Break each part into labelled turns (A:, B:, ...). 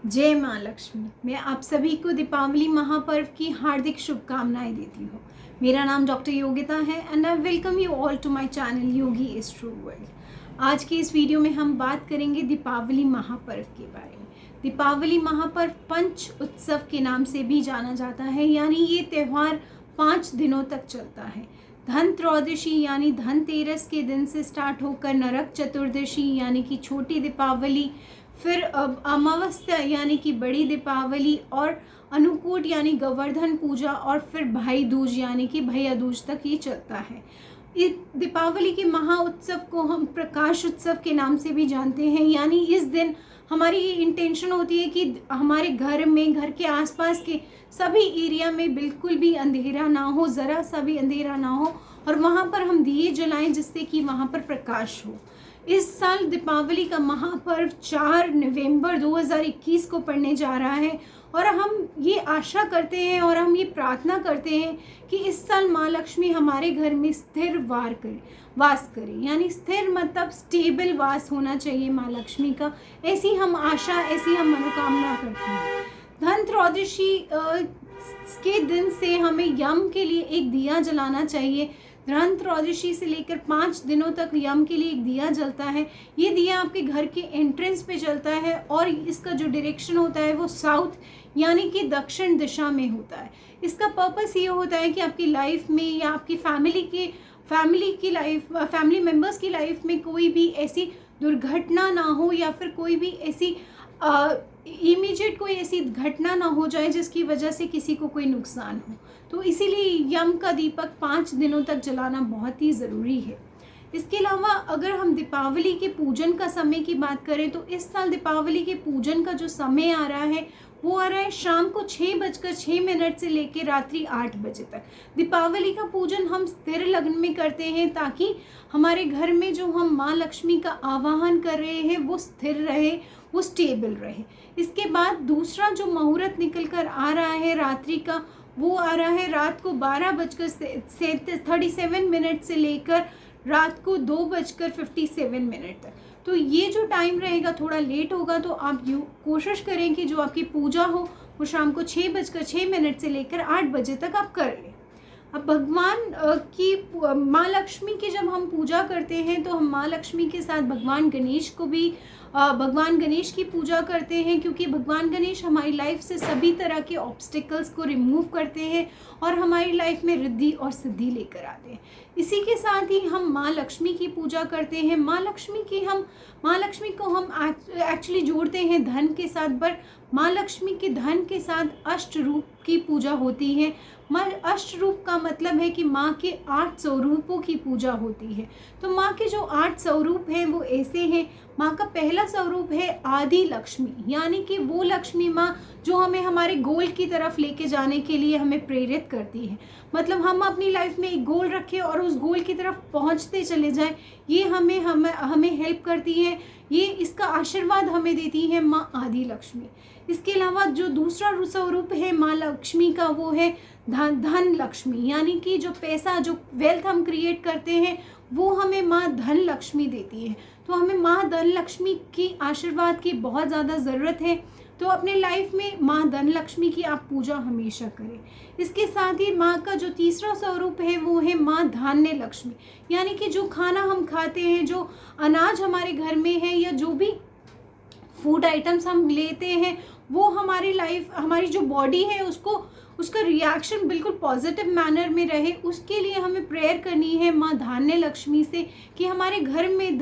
A: जय माँ लक्ष्मी। मैं आप सभी को दीपावली महापर्व की हार्दिक शुभकामनाएं देती हूँ। मेरा नाम डॉक्टर योगिता है and I welcome you all to my channel Yogi is true world. आज के इस वीडियो में हम बात करेंगे दीपावली महापर्व के बारे में। दीपावली महापर्व पंच उत्सव के नाम से भी जाना जाता है, यानी ये त्यौहार 5 दिनों तक चलता है। धन त्रयोदशी यानी धनतेरस के दिन से स्टार्ट होकर नरक चतुर्दशी यानी कि छोटी दीपावली, फिर अमावस्या यानी कि बड़ी दीपावली, और अन्नकूट यानी गोवर्धन पूजा, और फिर भाई दूज यानी कि भैया दूज तक ये चलता है। इस दीपावली के महा उत्सव को हम प्रकाश उत्सव के नाम से भी जानते हैं, यानी इस दिन हमारी ये इंटेंशन होती है कि हमारे घर में, घर के आसपास के सभी एरिया में बिल्कुल भी अंधेरा ना हो, ज़रा सा भी अंधेरा ना हो, और वहाँ पर हम दिए जलाएं जिससे कि वहाँ पर प्रकाश हो। इस साल दीपावली का महापर्व 4 नवंबर 2021 को पड़ने जा रहा है, और हम ये आशा करते हैं और हम ये प्रार्थना करते हैं कि इस साल माँ लक्ष्मी हमारे घर में स्थिर वास करे, यानी स्थिर मतलब स्टेबल वास होना चाहिए माँ लक्ष्मी का। ऐसी हम आशा, ऐसी हम मनोकामना करते हैं। धन त्रयोदशी के दिन से हमें यम के लिए एक दिया जलाना चाहिए। धन त्रयोदशी से लेकर 5 दिनों तक यम के लिए एक दिया जलता है। ये दिया आपके घर के एंट्रेंस पे जलता है, और इसका जो डायरेक्शन होता है वो साउथ यानी कि दक्षिण दिशा में होता है। इसका पर्पस ये होता है कि आपकी लाइफ में या आपकी फैमिली मेम्बर्स की लाइफ में कोई भी ऐसी दुर्घटना ना हो, या फिर कोई भी ऐसी इमीडिएट कोई ऐसी घटना ना हो जाए जिसकी वजह से किसी को कोई नुकसान हो। तो इसीलिए यम का दीपक 5 दिनों तक जलाना बहुत ही ज़रूरी है। इसके अलावा अगर हम दीपावली के पूजन का समय की बात करें तो इस साल दीपावली के पूजन का जो समय आ रहा है वो आ रहा है शाम को 6:06 से लेकर रात्रि 8 बजे तक। दीपावली का पूजन हम स्थिर लग्न में करते हैं ताकि हमारे घर में जो हम माँ लक्ष्मी का आवाहन कर रहे हैं वो स्थिर रहे, वो स्टेबल रहे। इसके बाद दूसरा जो मुहूर्त निकल कर आ रहा है रात्रि का, वो आ रहा है रात को 12:37 से लेकर रात को 2:57 तक। तो ये जो टाइम रहेगा थोड़ा लेट होगा, तो आप कोशिश करें कि जो आपकी पूजा हो वो शाम को 6:06 से लेकर 8 बजे तक आप कर लें। अब भगवान की माँ लक्ष्मी की जब हम पूजा करते हैं तो हम माँ लक्ष्मी के साथ भगवान गणेश को भी भगवान गणेश की पूजा करते हैं, क्योंकि भगवान गणेश हमारी लाइफ से सभी तरह के ऑब्स्टिकल्स को रिमूव करते हैं और हमारी लाइफ में रिद्धि और सिद्धि लेकर आते हैं। इसी के साथ ही हम माँ लक्ष्मी की पूजा करते हैं। माँ लक्ष्मी को हम एक्चुअली जोड़ते हैं धन के साथ, पर माँ लक्ष्मी के धन के साथ अष्ट रूप की पूजा होती है। अष्ट रूप का मतलब है कि माँ के 8 स्वरूपों की पूजा होती है। तो माँ के जो 8 स्वरूप हैं वो ऐसे हैं। माँ का पहला स्वरूप है आदि लक्ष्मी, यानी कि वो लक्ष्मी माँ जो हमें हमारे गोल की तरफ लेके जाने के लिए हमें प्रेरित करती है। मतलब हम अपनी लाइफ में एक गोल रखें और उस गोल की तरफ पहुँचते चले जाएं, ये हमें हेल्प करती है। ये इसका आशीर्वाद हमें देती है माँ आदि लक्ष्मी। इसके अलावा जो दूसरा स्वरूप है माँ लक्ष्मी का वो है धन लक्ष्मी, यानी कि जो पैसा, जो वेल्थ हम क्रिएट करते हैं वो हमें माँ धन लक्ष्मी देती है। तो हमें माँ धन लक्ष्मी की आशीर्वाद की बहुत ज़्यादा ज़रूरत है। तो अपने लाइफ में माँ धन लक्ष्मी की आप पूजा हमेशा करें। इसके साथ ही माँ का जो तीसरा स्वरूप है वो है माँ धान्य लक्ष्मी, यानी कि जो खाना हम खाते हैं, जो अनाज हमारे घर में है, या जो भी फूड आइटम्स हम लेते हैं, वो हमारी जो बॉडी है उसका रिएक्शन बिल्कुल पॉजिटिव मैनर में रहे। उसके लिए हमें प्रेयर करनी है माँ धान्य लक्ष्मी से कि हमारे घर में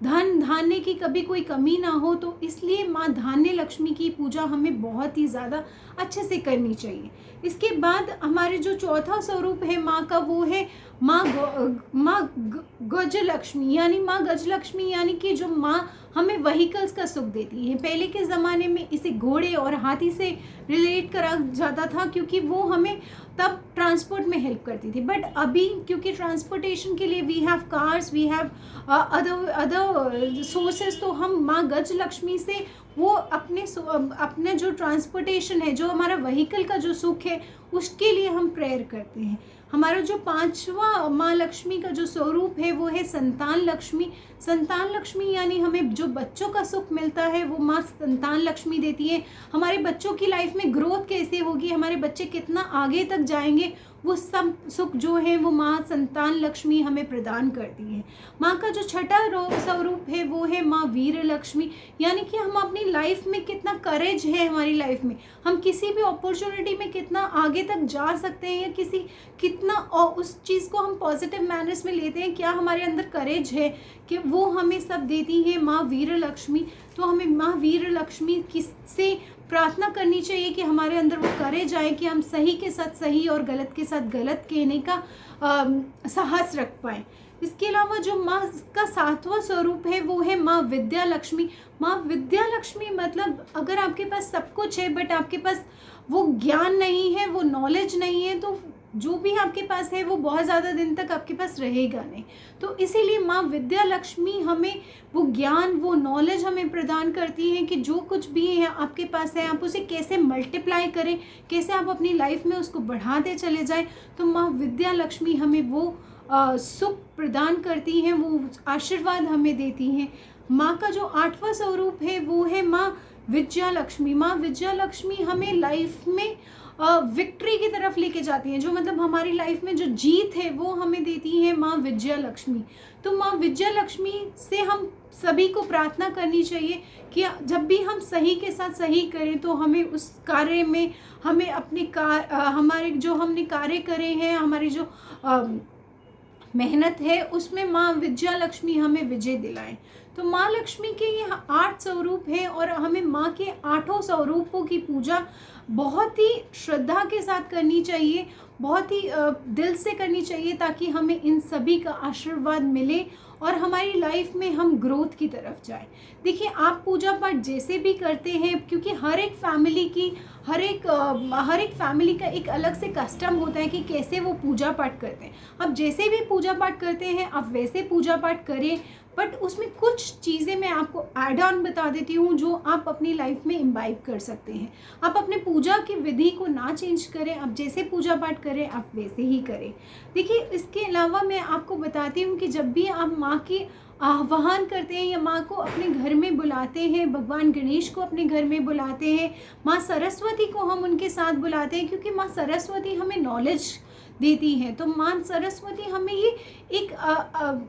A: धन धान्य की कभी कोई कमी ना हो। तो इसलिए माँ धान्य लक्ष्मी की पूजा हमें बहुत ही ज़्यादा अच्छे से करनी चाहिए। इसके बाद हमारे जो चौथा स्वरूप है माँ का वो है माँ गजलक्ष्मी, यानी माँ गजलक्ष्मी, यानी कि जो माँ हमें व्हीकल्स का सुख देती है। पहले के ज़माने में इसे घोड़े और हाथी से रिलेट करा जाता था, क्योंकि वो हमें तब ट्रांसपोर्ट में हेल्प करती थी। बट अभी क्योंकि ट्रांसपोर्टेशन के लिए we have cars, we have other sources, तो हम माँ गज लक्ष्मी से वो अपने जो ट्रांसपोर्टेशन है, जो हमारा व्हीकल का जो सुख है, उसके लिए हम प्रेयर करते हैं। हमारा जो पांचवा माँ लक्ष्मी का जो स्वरूप है वो है संतान लक्ष्मी। संतान लक्ष्मी यानी हमें जो बच्चों का सुख मिलता है वो माँ संतान लक्ष्मी देती है। हमारे बच्चों की लाइफ में ग्रोथ कैसे होगी, हमारे बच्चे कितना आगे तक जाएंगे, वो सब सुख जो है वो माँ संतान लक्ष्मी हमें प्रदान करती है। माँ का जो छठा स्वरूप है वो है माँ वीर लक्ष्मी, यानी कि हम अपनी लाइफ में कितना करेज है, हमारी लाइफ में हम किसी भी अपॉर्चुनिटी में कितना आगे तक जा सकते हैं, या कितना उस चीज़ को हम पॉजिटिव मैनर्स में लेते हैं, क्या हमारे अंदर करेज है, कि वो हमें सब देती है माँ वीर लक्ष्मी। तो हमें माँ वीर लक्ष्मी से प्रार्थना करनी चाहिए कि हमारे अंदर वो करेज आए कि हम सही के साथ सही और गलत के साथ गलत कहने का साहस रख पाएँ। इसके अलावा जो माँ का सातवां स्वरूप है वो है माँ विद्या लक्ष्मी। माँ विद्या लक्ष्मी मतलब अगर आपके पास सब कुछ है बट आपके पास वो ज्ञान नहीं है, वो नॉलेज नहीं है, तो जो भी आपके पास है वो बहुत ज़्यादा दिन तक आपके पास रहेगा नहीं। तो इसीलिए माँ विद्या लक्ष्मी हमें वो ज्ञान, वो नॉलेज हमें प्रदान करती है कि जो कुछ भी है आपके पास है आप उसे कैसे मल्टीप्लाई करें, कैसे आप अपनी लाइफ में उसको बढ़ाते चले जाएं। तो माँ विद्या लक्ष्मी हमें वो सुख प्रदान करती हैं, वो आशीर्वाद हमें देती हैं। माँ का जो आठवां स्वरूप है वो है माँ विजया लक्ष्मी। माँ विजया लक्ष्मी हमें लाइफ में विक्ट्री की तरफ लेके जाती हैं, जो मतलब हमारी लाइफ में जो जीत है वो हमें देती है माँ विजया लक्ष्मी। तो माँ विजया लक्ष्मी से हम सभी को प्रार्थना करनी चाहिए कि जब भी हम सही के साथ सही करें तो हमें उस कार्य में, हमें अपने हमारे जो हमने कार्य करे हैं, हमारी जो मेहनत है उसमें माँ विजया लक्ष्मी हमें विजय दिलाएं। तो माँ लक्ष्मी के ये 8 स्वरूप हैं और हमें माँ के 8 स्वरूपों की पूजा बहुत ही श्रद्धा के साथ करनी चाहिए, बहुत ही दिल से करनी चाहिए, ताकि हमें इन सभी का आशीर्वाद मिले और हमारी लाइफ में हम ग्रोथ की तरफ जाएं। देखिए, आप पूजा पाठ जैसे भी करते हैं, क्योंकि हर एक फैमिली का एक अलग से कस्टम होता है कि कैसे वो पूजा पाठ करते हैं। अब जैसे भी पूजा पाठ करते हैं आप वैसे पूजा पाठ करें, बट उसमें कुछ चीज़ें मैं आपको ऐड ऑन बता देती हूँ जो आप अपनी लाइफ में इम्बाइब कर सकते हैं। आप अपने पूजा की विधि को ना चेंज करें, आप जैसे पूजा पाठ करें आप वैसे ही करें। देखिए, इसके अलावा मैं आपको बताती हूँ कि जब भी आप माँ की आह्वान करते हैं या माँ को अपने घर में बुलाते हैं, भगवान गणेश को अपने घर में बुलाते हैं, माँ सरस्वती को हम उनके साथ बुलाते हैं, क्योंकि माँ सरस्वती हमें नॉलेज देती हैं। तो माँ सरस्वती हमें ये एक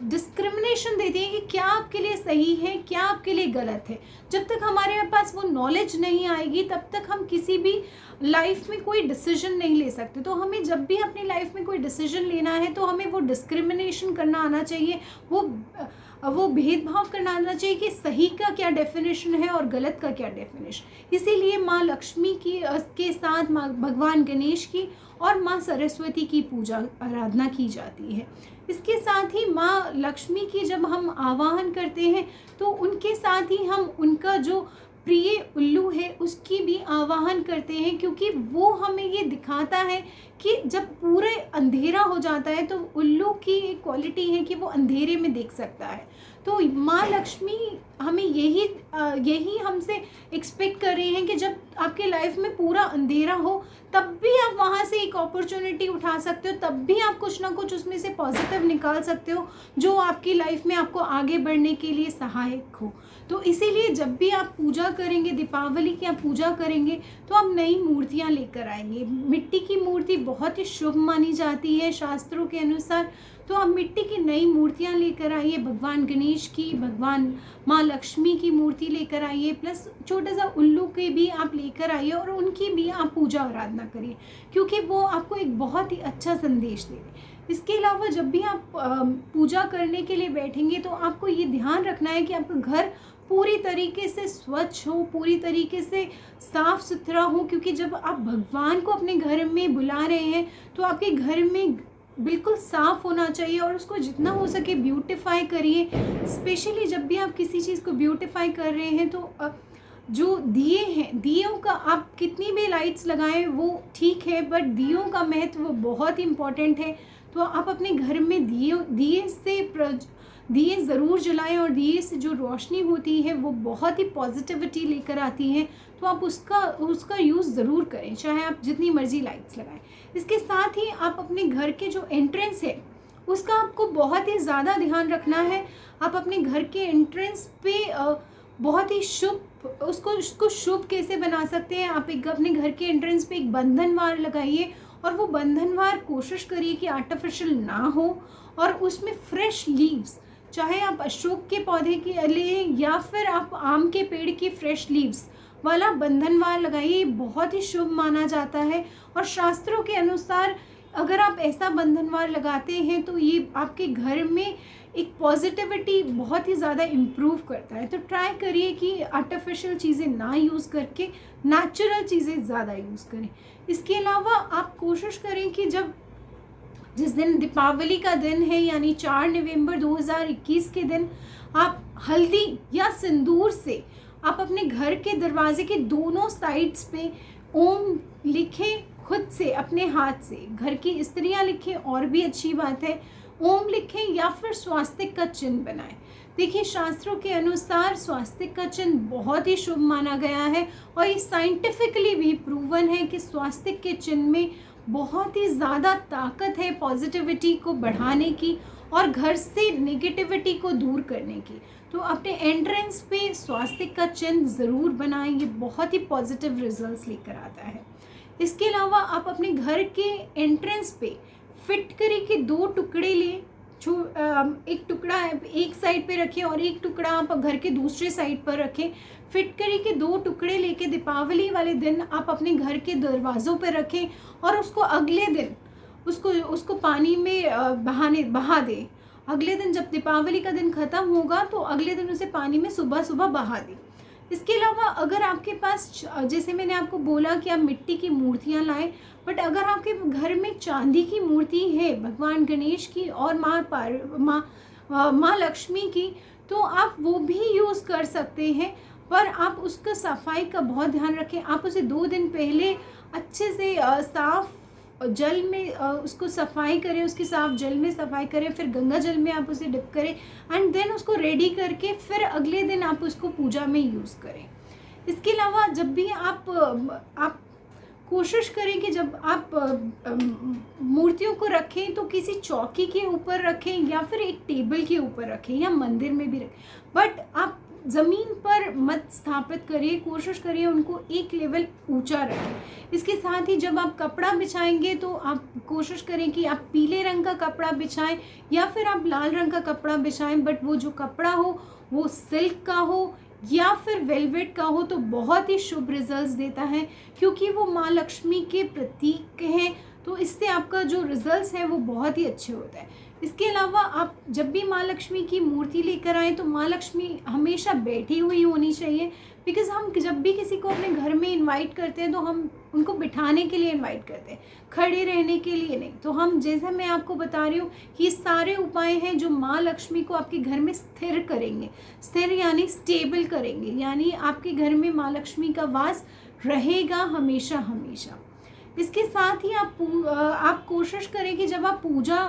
A: डिस्क्रिमिनेशन देती है कि क्या आपके लिए सही है, क्या आपके लिए गलत है। जब तक हमारे पास वो नॉलेज नहीं आएगी तब तक हम किसी भी लाइफ में कोई डिसीजन नहीं ले सकते। तो हमें जब भी अपनी लाइफ में कोई डिसीजन लेना है तो हमें वो डिस्क्रिमिनेशन करना आना चाहिए, वो भेदभाव करना आना चाहिए कि सही का क्या डेफिनेशन है और गलत का क्या डेफिनेशन। इसीलिए माँ लक्ष्मी की के साथ माँ भगवान गणेश की और माँ सरस्वती की पूजा आराधना की जाती है। इसके साथ ही माँ लक्ष्मी की जब हम आवाहन करते हैं तो उनके साथ ही हम उनका जो प्रिय उल्लू है उसकी भी आवाहन करते हैं, क्योंकि वो हमें ये दिखाता है कि जब पूरे अंधेरा हो जाता है तो उल्लू की एक क्वालिटी है कि वो अंधेरे में देख सकता है। तो माँ लक्ष्मी हमें यही हमसे एक्सपेक्ट कर रही हैं कि जब आपके लाइफ में पूरा अंधेरा हो तब भी आप वहाँ से एक अपॉर्चुनिटी उठा सकते हो, तब भी आप कुछ ना कुछ उसमें से पॉजिटिव निकाल सकते हो जो आपकी लाइफ में आपको आगे बढ़ने के लिए सहायक हो। तो इसीलिए जब भी आप पूजा करेंगे, दीपावली की आप पूजा करेंगे, तो आप नई मूर्तियाँ लेकर आएंगे। मिट्टी की मूर्ति बहुत ही शुभ मानी जाती है शास्त्रों के अनुसार। तो आप मिट्टी की नई मूर्तियाँ लेकर आइए, भगवान गणेश की, भगवान माँ लक्ष्मी की मूर्ति लेकर आइए, प्लस छोटा सा उल्लू के भी आप लेकर आइए और उनकी भी आप पूजा आराधना करिए, क्योंकि वो आपको एक बहुत ही अच्छा संदेश देंगे। इसके अलावा जब भी आप पूजा करने के लिए बैठेंगे तो आपको ये ध्यान रखना है कि आपका घर पूरी तरीके से स्वच्छ हो, पूरी तरीके से साफ़ सुथरा हो, क्योंकि जब आप भगवान को अपने घर में बुला रहे हैं तो आपके घर में बिल्कुल साफ़ होना चाहिए और उसको जितना हो सके ब्यूटिफाई करिए। स्पेशली जब भी आप किसी चीज़ को ब्यूटिफाई कर रहे हैं तो जो दिए हैं, दियों का आप कितनी भी लाइट्स लगाएं वो ठीक है, बट दियों का महत्व बहुत इम्पॉर्टेंट है। तो आप अपने घर में दिए से दिए ज़रूर जलाएं, और दिए से जो रोशनी होती है वो बहुत ही पॉजिटिविटी लेकर आती है, तो आप उसका यूज़ ज़रूर करें, चाहे आप जितनी मर्ज़ी लाइट्स लगाएं। इसके साथ ही आप अपने घर के जो एंट्रेंस है उसका आपको बहुत ही ज़्यादा ध्यान रखना है। आप अपने घर के एंट्रेंस पे बहुत ही शुभ उसको शुभ कैसे बना सकते हैं, आप एक अपने घर के एंट्रेंस पे एक बंधनवार लगाइए, और वो बंधनवार कोशिश करिए कि आर्टिफिशियल ना हो, और उसमें फ्रेश लीव्स, चाहे आप अशोक के पौधे की लें या फिर आप आम के पेड़ की फ्रेश लीव्स वाला बंधनवार लगाइए, बहुत ही शुभ माना जाता है। और शास्त्रों के अनुसार अगर आप ऐसा बंधनवार लगाते हैं तो ये आपके घर में एक पॉजिटिविटी बहुत ही ज़्यादा इम्प्रूव करता है। तो ट्राई करिए कि आर्टिफिशियल चीज़ें ना यूज़ करके नेचुरल चीज़ें ज़्यादा यूज़ करें। इसके अलावा आप कोशिश करें कि जिस दिन दीपावली का दिन है, यानी 4 नवंबर 2021 के दिन, आप हल्दी या सिंदूर से आप अपने घर के दरवाजे के दोनों साइड्स पे ओम लिखें, खुद से अपने हाथ से। घर की स्त्रियां लिखें और भी अच्छी बात है, ओम लिखें या फिर स्वास्तिक का चिन्ह बनाएं। देखिए, शास्त्रों के अनुसार स्वास्तिक का चिन्ह बहुत ही शुभ माना गया है, और ये साइंटिफिकली भी प्रूवन है कि स्वास्तिक के चिन्ह में बहुत ही ज़्यादा ताकत है पॉजिटिविटी को बढ़ाने की और घर से नेगेटिविटी को दूर करने की। तो अपने एंट्रेंस पे स्वास्तिक का चिन्ह ज़रूर बनाएं, ये बहुत ही पॉजिटिव रिजल्ट्स लेकर आता है। इसके अलावा आप अपने घर के एंट्रेंस पे फिटकरी के 2 टुकड़े लें, एक टुकड़ा एक साइड पे रखें और एक टुकड़ा आप घर के दूसरे साइड पर रखें। फिटकरी के 2 टुकड़े लेके दीपावली वाले दिन आप अपने घर के दरवाज़ों पे रखें, और उसको अगले दिन उसको पानी में बहा दें। अगले दिन जब दीपावली का दिन ख़त्म होगा तो अगले दिन उसे पानी में सुबह सुबह बहा दें। इसके अलावा अगर आपके पास, जैसे मैंने आपको बोला कि आप मिट्टी की मूर्तियाँ लाएं, बट अगर आपके घर में चांदी की मूर्ति है भगवान गणेश की और माँ लक्ष्मी की, तो आप वो भी यूज़ कर सकते हैं, पर आप उसका सफाई का बहुत ध्यान रखें। आप उसे 2 दिन पहले अच्छे से साफ जल में उसको सफाई करें, उसकी साफ जल में सफाई करें, फिर गंगा जल में आप उसे डिप करें, एंड देन उसको रेडी करके फिर अगले दिन आप उसको पूजा में यूज़ करें। इसके अलावा जब भी आप कोशिश करें कि जब आप मूर्तियों को रखें तो किसी चौकी के ऊपर रखें या फिर एक टेबल के ऊपर रखें या मंदिर में भी रखें, बट आप ज़मीन पर मत स्थापित करिए, कोशिश करिए उनको एक लेवल ऊंचा रखें। इसके साथ ही जब आप कपड़ा बिछाएंगे तो आप कोशिश करें कि आप पीले रंग का कपड़ा बिछाएं या फिर आप लाल रंग का कपड़ा बिछाएं, बट वो जो कपड़ा हो वो सिल्क का हो या फिर वेलवेट का हो, तो बहुत ही शुभ रिजल्ट्स देता है, क्योंकि वो माँ लक्ष्मी के प्रतीक हैं। तो इससे आपका जो रिजल्ट्स हैं वो बहुत ही अच्छे होते हैं। इसके अलावा आप जब भी माँ लक्ष्मी की मूर्ति लेकर आएँ तो माँ लक्ष्मी हमेशा बैठी हुई होनी चाहिए, बिकॉज़ हम जब भी किसी को अपने घर में इनवाइट करते हैं तो हम उनको बिठाने के लिए इनवाइट करते हैं, खड़े रहने के लिए नहीं। तो हम, जैसा मैं आपको बता रही हूँ कि ये सारे उपाय हैं जो माँ लक्ष्मी को आपके घर में स्थिर करेंगे। स्थिर यानी स्टेबल करेंगे, यानी आपके घर में माँ लक्ष्मी का वास रहेगा हमेशा हमेशा। इसके साथ ही आप कोशिश करें कि जब आप पूजा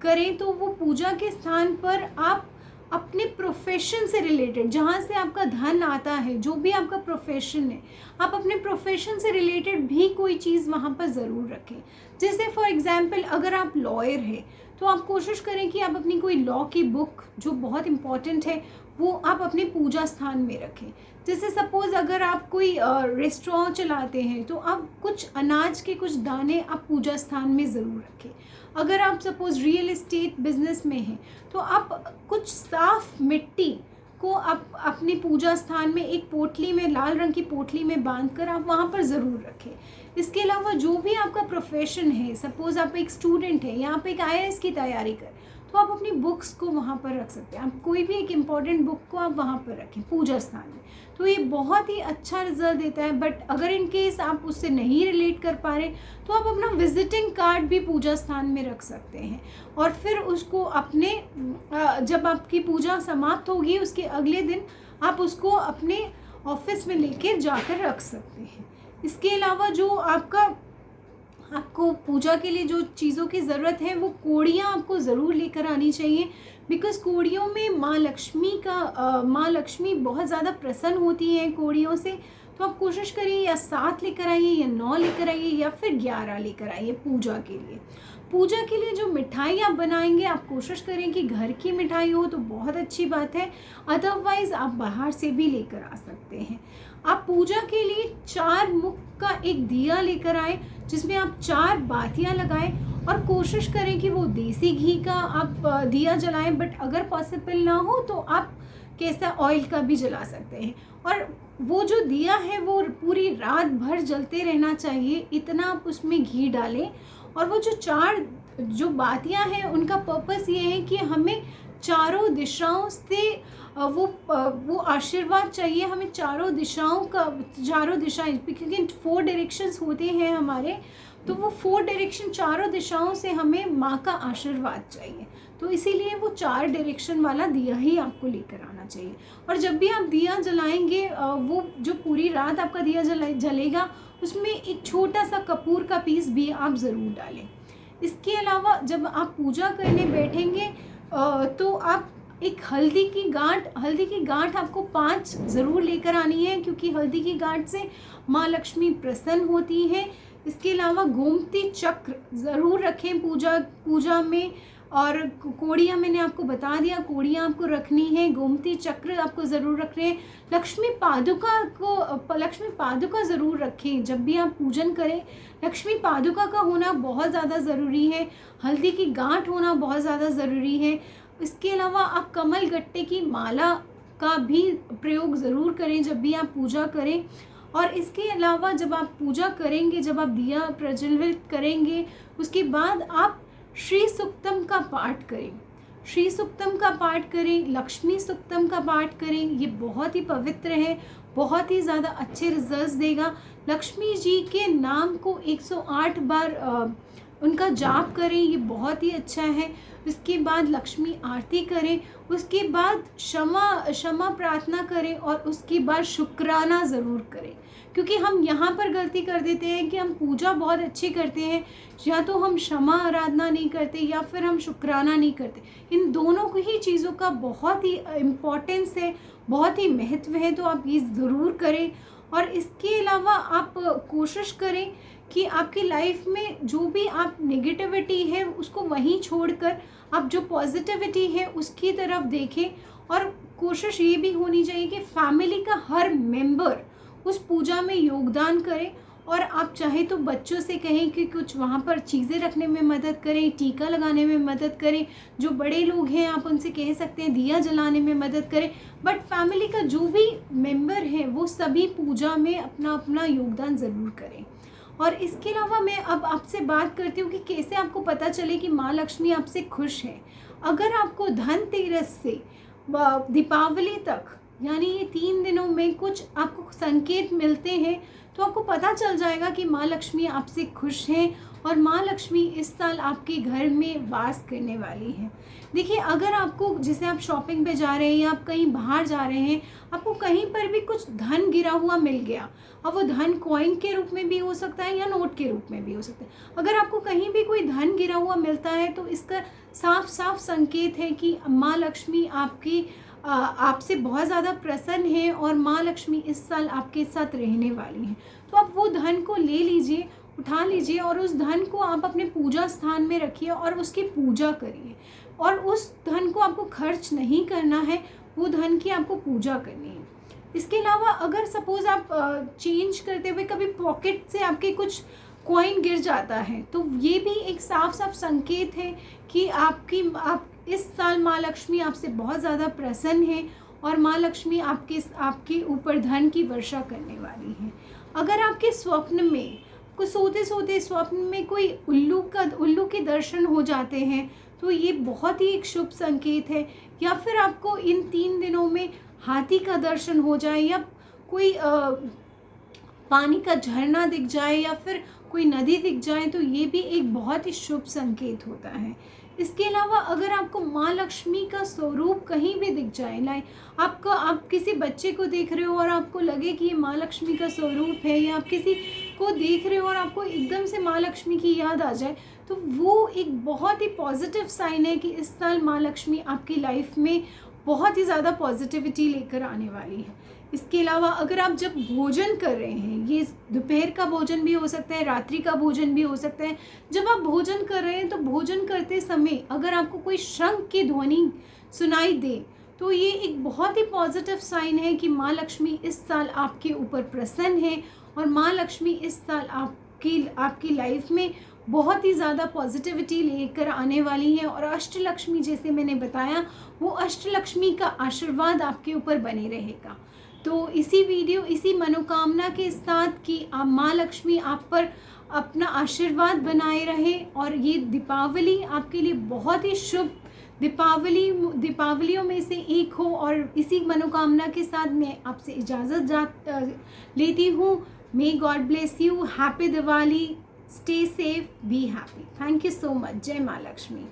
A: करें तो वो पूजा के स्थान पर आप अपने प्रोफेशन से रिलेटेड, जहाँ से आपका धन आता है, जो भी आपका प्रोफेशन है, आप अपने प्रोफेशन से रिलेटेड भी कोई चीज़ वहाँ पर ज़रूर रखें। जैसे फॉर एग्जांपल अगर आप लॉयर हैं तो आप कोशिश करें कि आप अपनी कोई लॉ की बुक जो बहुत इम्पॉर्टेंट है वो आप अपने पूजा स्थान में रखें। जैसे सपोज़ अगर आप कोई रेस्टोरेंट चलाते हैं तो आप कुछ अनाज के कुछ दाने आप पूजा स्थान में ज़रूर रखें। अगर आप सपोज़ रियल एस्टेट बिजनेस में हैं तो आप कुछ साफ़ मिट्टी को आप अपने पूजा स्थान में एक पोटली में, लाल रंग की पोटली में बांध कर आप वहाँ पर ज़रूर रखें। इसके अलावा जो भी आपका प्रोफेशन है, सपोज़ आप एक स्टूडेंट हैं या आप एक IAS की तैयारी कर, तो आप अपनी बुक्स को वहाँ पर रख सकते हैं। आप कोई भी एक इम्पॉर्टेंट बुक को आप वहाँ पर रखें पूजा स्थान में, तो ये बहुत ही अच्छा रिजल्ट देता है। बट अगर इन केस आप उससे नहीं रिलेट कर पा रहे तो आप अपना विजिटिंग कार्ड भी पूजा स्थान में रख सकते हैं, और फिर उसको अपने जब आपकी पूजा समाप्त होगी उसके अगले दिन आप उसको अपने ऑफिस में लेके जाकर रख सकते हैं। इसके अलावा जो आपका आपको पूजा के लिए जो चीज़ों की ज़रूरत है वो कोड़ियाँ आपको ज़रूर लेकर आनी चाहिए, बिकॉज़ कोड़ियों में माँ लक्ष्मी बहुत ज़्यादा प्रसन्न होती हैं कोड़ियों से। तो आप कोशिश करिए या 7 लेकर आइए या 9 लेकर आइए या फिर 11 लेकर आइए पूजा के लिए। पूजा के लिए जो मिठाई आप बनाएंगे आप कोशिश करें कि घर की मिठाई हो तो बहुत अच्छी बात है, अदरवाइज़ आप बाहर से भी लेकर आ सकते हैं। आप पूजा के लिए 4 मुख का एक दिया लेकर आए, जिसमें आप 4 बातियां लगाएं और कोशिश करें कि वो देसी घी का आप दिया जलाएं, बट अगर पॉसिबल ना हो तो आप कैसा ऑयल का भी जला सकते हैं। और वो जो दिया है वो पूरी रात भर जलते रहना चाहिए, इतना आप उसमें घी डालें। और वो जो 4 जो बातियां हैं उनका पर्पस ये है कि हमें चारों दिशाओं से वो आशीर्वाद चाहिए, हमें चारों दिशाएं, क्योंकि 4 डायरेक्शंस होते हैं हमारे, तो वो 4 डायरेक्शन, चारों दिशाओं से हमें माँ का आशीर्वाद चाहिए। तो इसीलिए वो 4 डायरेक्शन वाला दिया ही आपको लेकर आना चाहिए। और जब भी आप दिया जलाएंगे, वो जो पूरी रात आपका दिया जलेगा उसमें एक छोटा सा कपूर का पीस भी आप ज़रूर डालें। इसके अलावा जब आप पूजा करने बैठेंगे तो आप एक हल्दी की गांठ आपको 5 ज़रूर लेकर आनी है, क्योंकि हल्दी की गांठ से माँ लक्ष्मी प्रसन्न होती हैं। इसके अलावा गोमती चक्र ज़रूर रखें पूजा में। और कोड़ियाँ मैंने आपको बता दिया, कोड़ियाँ आपको रखनी है, गोमती चक्र आपको ज़रूर रखने हैं। लक्ष्मी पादुका ज़रूर रखें जब भी आप पूजन करें। लक्ष्मी पादुका का होना बहुत ज़्यादा ज़रूरी है, हल्दी की गांठ होना बहुत ज़्यादा ज़रूरी है। इसके अलावा आप कमल गट्टे की माला का भी प्रयोग ज़रूर करें जब भी आप पूजा करें। और इसके अलावा जब आप पूजा करेंगे, जब आप दिया प्रज्वलित करेंगे, उसके बाद आप श्री सुक्तम का पाठ करें, लक्ष्मी सुक्तम का पाठ करें। ये बहुत ही पवित्र है, बहुत ही ज़्यादा अच्छे रिजल्ट्स देगा। लक्ष्मी जी के नाम को 108 बार उनका जाप करें, ये बहुत ही अच्छा है। उसके बाद लक्ष्मी आरती करें, उसके बाद क्षमा प्रार्थना करें और उसके बाद शुक्राना ज़रूर करें। क्योंकि हम यहाँ पर गलती कर देते हैं कि हम पूजा बहुत अच्छी करते हैं, या तो हम क्षमा आराधना नहीं करते या फिर हम शुक्राना नहीं करते। इन दोनों ही चीज़ों का बहुत ही इम्पोर्टेंस है, बहुत ही महत्व है, तो आप ये ज़रूर करें। और इसके अलावा आप कोशिश करें कि आपकी लाइफ में जो भी आप नेगेटिविटी है उसको वहीं छोड़कर आप जो पॉजिटिविटी है उसकी तरफ देखें। और कोशिश ये भी होनी चाहिए कि फैमिली का हर मेंबर उस पूजा में योगदान करे। और आप चाहे तो बच्चों से कहें कि कुछ वहाँ पर चीज़ें रखने में मदद करें, टीका लगाने में मदद करें। जो बड़े लोग हैं आप उनसे कह सकते हैं दिया जलाने में मदद करें। बट फैमिली का जो भी मेंबर है वो सभी पूजा में अपना अपना योगदान ज़रूर करें। और इसके अलावा मैं अब आपसे बात करती हूँ कि कैसे आपको पता चले कि माँ लक्ष्मी आपसे खुश है। अगर आपको धनतेरस से दीपावली तक, यानी ये 3 दिनों में कुछ आपको संकेत मिलते हैं, तो आपको पता चल जाएगा कि माँ लक्ष्मी आपसे खुश हैं और माँ लक्ष्मी इस साल आपके घर में वास करने वाली है। देखिए, अगर आपको, जैसे आप शॉपिंग पे जा रहे हैं या आप कहीं बाहर जा रहे हैं, आपको कहीं पर भी कुछ धन गिरा हुआ मिल गया, अब वो धन कॉइन के रूप में भी हो सकता है या नोट के रूप में भी हो सकता है। अगर आपको कहीं भी कोई धन गिरा हुआ मिलता है तो इसका साफ साफ संकेत है कि माँ लक्ष्मी आपसे बहुत ज़्यादा प्रसन्न है और माँ लक्ष्मी इस साल आपके साथ रहने वाली हैं। तो आप वो धन को ले लीजिए, उठा लीजिए और उस धन को आप अपने पूजा स्थान में रखिए और उसकी पूजा करिए। और उस धन को आपको खर्च नहीं करना है, वो धन की आपको पूजा करनी है। इसके अलावा अगर सपोज़ आप चेंज करते हुए कभी पॉकेट से आपके कुछ कॉइन गिर जाता है, तो ये भी एक साफ साफ संकेत है कि आप इस साल माँ लक्ष्मी आपसे बहुत ज़्यादा प्रसन्न है और माँ लक्ष्मी आपके ऊपर धन की वर्षा करने वाली है। अगर आपके स्वप्न में कुछ सोते सोते स्वप्न में कोई उल्लू के दर्शन हो जाते हैं, तो ये बहुत ही एक शुभ संकेत है। या फिर आपको इन 3 दिनों में हाथी का दर्शन हो जाए या कोई पानी का झरना दिख जाए या फिर कोई नदी दिख जाए, तो ये भी एक बहुत ही शुभ संकेत होता है। इसके अलावा अगर आपको माँ लक्ष्मी का स्वरूप कहीं भी दिख जाए, आप किसी बच्चे को देख रहे हो और आपको लगे कि ये माँ लक्ष्मी का स्वरूप है, या आप किसी को देख रहे हो और आपको एकदम से माँ लक्ष्मी की याद आ जाए, तो वो एक बहुत ही पॉजिटिव साइन है कि इस साल माँ लक्ष्मी आपकी लाइफ में बहुत ही ज़्यादा पॉजिटिविटी लेकर आने वाली है। इसके अलावा अगर आप जब भोजन कर रहे हैं, ये दोपहर का भोजन भी हो सकता है, रात्रि का भोजन भी हो सकता है, जब आप भोजन कर रहे हैं तो भोजन करते समय अगर आपको कोई शंख की ध्वनि सुनाई दे तो ये एक बहुत ही पॉजिटिव साइन है कि माँ लक्ष्मी इस साल आपके ऊपर प्रसन्न है और माँ लक्ष्मी इस साल आपकी लाइफ में बहुत ही ज़्यादा पॉजिटिविटी लेकर आने वाली है। और अष्टलक्ष्मी, जैसे मैंने बताया, वो अष्टलक्ष्मी का आशीर्वाद आपके ऊपर बने रहेगा। तो इसी मनोकामना के साथ कि माँ लक्ष्मी आप पर अपना आशीर्वाद बनाए रहे और ये दीपावली आपके लिए बहुत ही शुभ दीपावलियों में से एक हो। और इसी मनोकामना के साथ मैं आपसे इजाज़त लेती हूँ। May God bless you. Happy Diwali. Stay safe, be happy. Thank you so much. जय माँ लक्ष्मी।